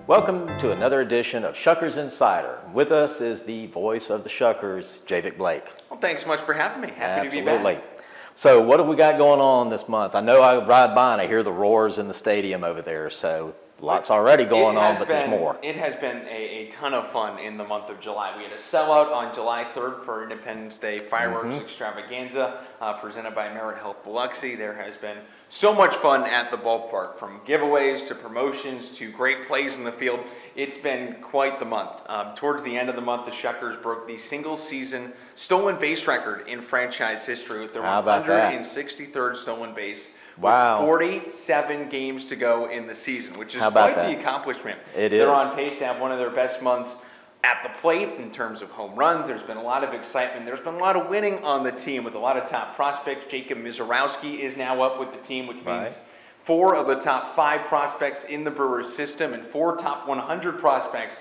Welcome to another edition of Shuckers Insider. With us is the voice of the Shuckers, Javic Blake. Well, thanks so much for having me. Happy to be Absolutely. back. So what have we got going on this month? I know I ride by and I hear the roars in the stadium over there, so lots already going on, but there's more. It has been a ton of fun in the month of July. We had a sellout on July 3rd for Independence Day fireworks extravaganza presented by Merit Health Biloxi. There has been so much fun at the ballpark, from giveaways to promotions to great plays in the field. It's been quite the month. Towards the end of the month, the Shuckers broke the single-season stolen base record in franchise history with their 163rd stolen base. Wow. With 47 games to go in the season, which is quite the accomplishment. It They're is. on pace to have one of their best months at the plate in terms of home runs. There's been a lot of excitement. There's been a lot of winning on the team with a lot of top prospects. Jacob Mizorowski is now up with the team, which means 4 of the top 5 prospects in the Brewers system and 4 top 100 prospects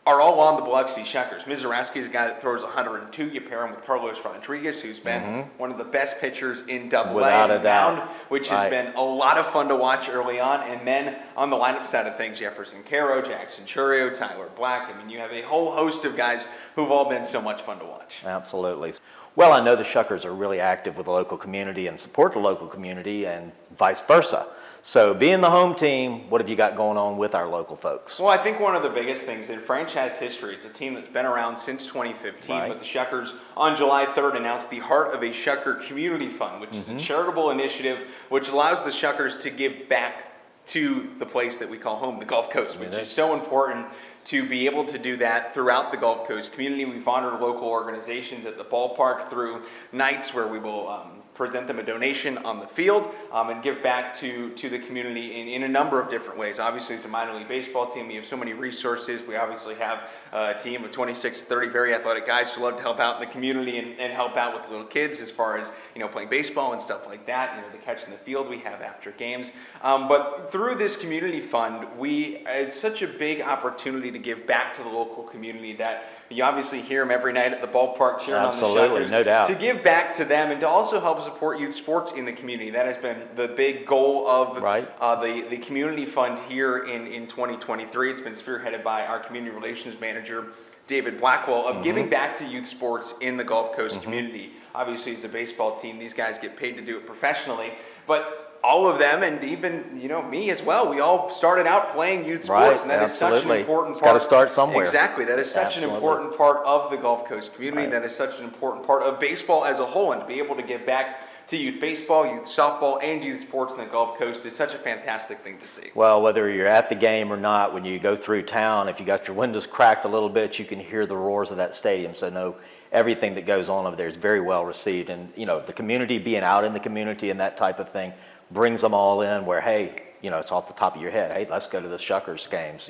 are all on the Biloxi Shuckers. Mizorowski is a guy that throws 102. You pair him with Carlos Rodriguez, who's been one of the best pitchers in Double-A. Without a doubt. Mound, which has been a lot of fun to watch early on. And then on the lineup side of things, Jefferson Caro, Jackson Churio, Tyler Black. I mean, you have a whole host of guys who've all been so much fun to watch. Absolutely. Well, I know the Shuckers are really active with the local community and support the local community and vice versa. So being the home team, what have you got going on with our local folks? Well, I think one of the biggest things in franchise history, it's a team that's been around since 2015, but the Shuckers on July 3rd announced the Heart of a Shucker Community Fund, which is a charitable initiative which allows the Shuckers to give back to the place that we call home, the Gulf Coast, which is so important to be able to do that throughout the Gulf Coast community. We've honored local organizations at the ballpark through nights where we will present them a donation on the field and give back to the community in a number of different ways. Obviously, as a minor league baseball team, we have so many resources. We obviously have a team of 26 to 30 very athletic guys who love to help out in the community and help out with little kids as far as, playing baseball and stuff like that. The catch in the field we have after games. But through this community fund, it's such a big opportunity to give back to the local community that you obviously hear them every night at the ballpark cheering on the Shuckers. No doubt. To give back to them and to also help support youth sports in the community. That has been the big goal of the community fund here in 2023. It's been spearheaded by our community relations manager, David Blackwell, of giving back to youth sports in the Gulf Coast community. Obviously, it's a baseball team. These guys get paid to do it professionally, but all of them, and even me as well, we all started out playing youth sports, and that is such an important part. Got to start somewhere. Exactly, that is such an important part of the Gulf Coast community. That is such an important part of baseball as a whole, and to be able to give back to youth baseball, youth softball, and youth sports in the Gulf Coast is such a fantastic thing to see. Well, whether you're at the game or not, when you go through town, if you got your windows cracked a little bit, you can hear the roars of that stadium. So no, everything that goes on over there is very well received, and the community being out in the community and that type of thing brings them all in where, hey, it's off the top of your head. Hey, let's go to the Shuckers games,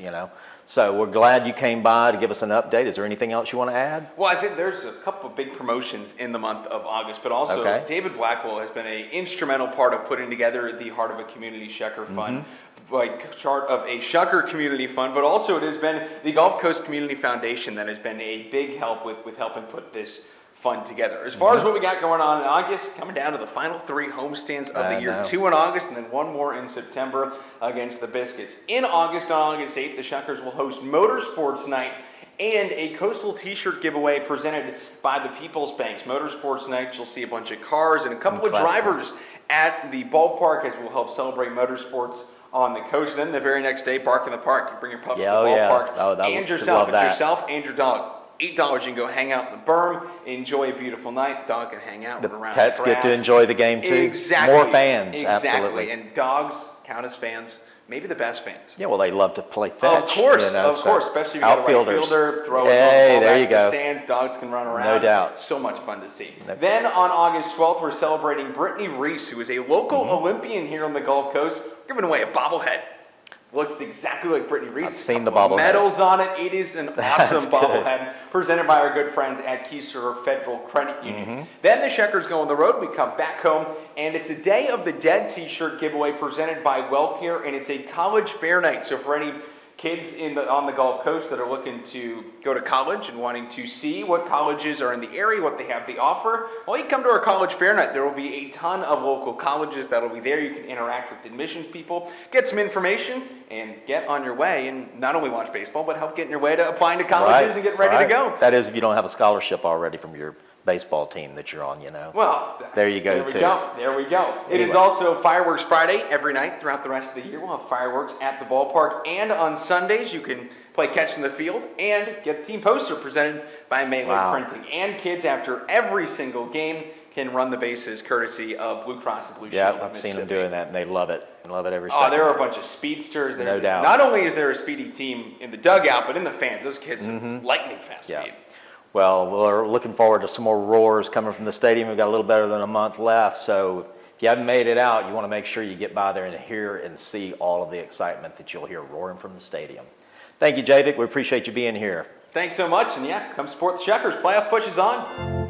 So we're glad you came by to give us an update. Is there anything else you want to add? Well, I think there's a couple of big promotions in the month of August, but also David Blackwell has been an instrumental part of putting together the Heart of a Community Shucker Fund, chart of a Shucker Community Fund, but also it has been the Gulf Coast Community Foundation that has been a big help with helping put this fund together. As far as what we got going on in August, coming down to the final 3 homestands of the year, 2 in August and then 1 more in September against the Biscuits. In August, on August 8th, the Shuckers will host Motorsports Night and a Coastal t-shirt giveaway presented by the People's Banks. Motorsports Night, you'll see a bunch of cars and a couple of drivers at the ballpark as we'll help celebrate motorsports on the coast. Then the very next day, Bark in the Park. You bring your pups to the ballpark and yourself and your dog. $8, you can go hang out in the berm, enjoy a beautiful night. Dog can hang out around pets the grass. Get to enjoy the game too. Exactly. More fans, exactly. Absolutely. And dogs count as fans, maybe the best fans. Yeah, well, they love to play fetch. Of course, especially if you got a right fielder, throw it there you go. The stands, dogs can run around. No doubt. So much fun to see. Then on August 12th, we're celebrating Brittany Reese, who is a local Olympian here on the Gulf Coast, giving away a bobblehead. Looks exactly like Brittany Reese. I've seen the bobblehead. Medals on it. It is an awesome bobblehead presented by our good friends at Keyser Federal Credit Union. Then the Shuckers go on the road. We come back home, and it's a Day of the Dead t-shirt giveaway presented by WellCare, and it's a college fair night. So for any kids on the Gulf Coast that are looking to go to college and wanting to see what colleges are in the area, what they have to offer, well, you can come to our college fair night. There will be a ton of local colleges that will be there. You can interact with admissions people, get some information, and get on your way, and not only watch baseball, but help get in your way to applying to colleges and get ready to go. That is if you don't have a scholarship already from your baseball team that you're on, you know. Well, there you go, too. There we go. It Anyway. is also Fireworks Friday every night throughout the rest of the year. We'll have fireworks at the ballpark, and on Sundays you can play catch in the field and get a team poster presented by Melee Printing. And kids, after every single game, can run the bases courtesy of Blue Cross and Blue Shield. Yeah, I've seen them doing that, and they love it. They love it every Oh, second. there are a bunch of speedsters. No doubt. Not only is there a speedy team in the dugout, but in the fans, those kids have lightning fast Yeah. speed. Well, we're looking forward to some more roars coming from the stadium. We've got a little better than a month left, so if you haven't made it out, you want to make sure you get by there and hear and see all of the excitement that you'll hear roaring from the stadium. Thank you, Javik. We appreciate you being here. Thanks so much, and yeah, come support the Shuckers. Playoff push is on.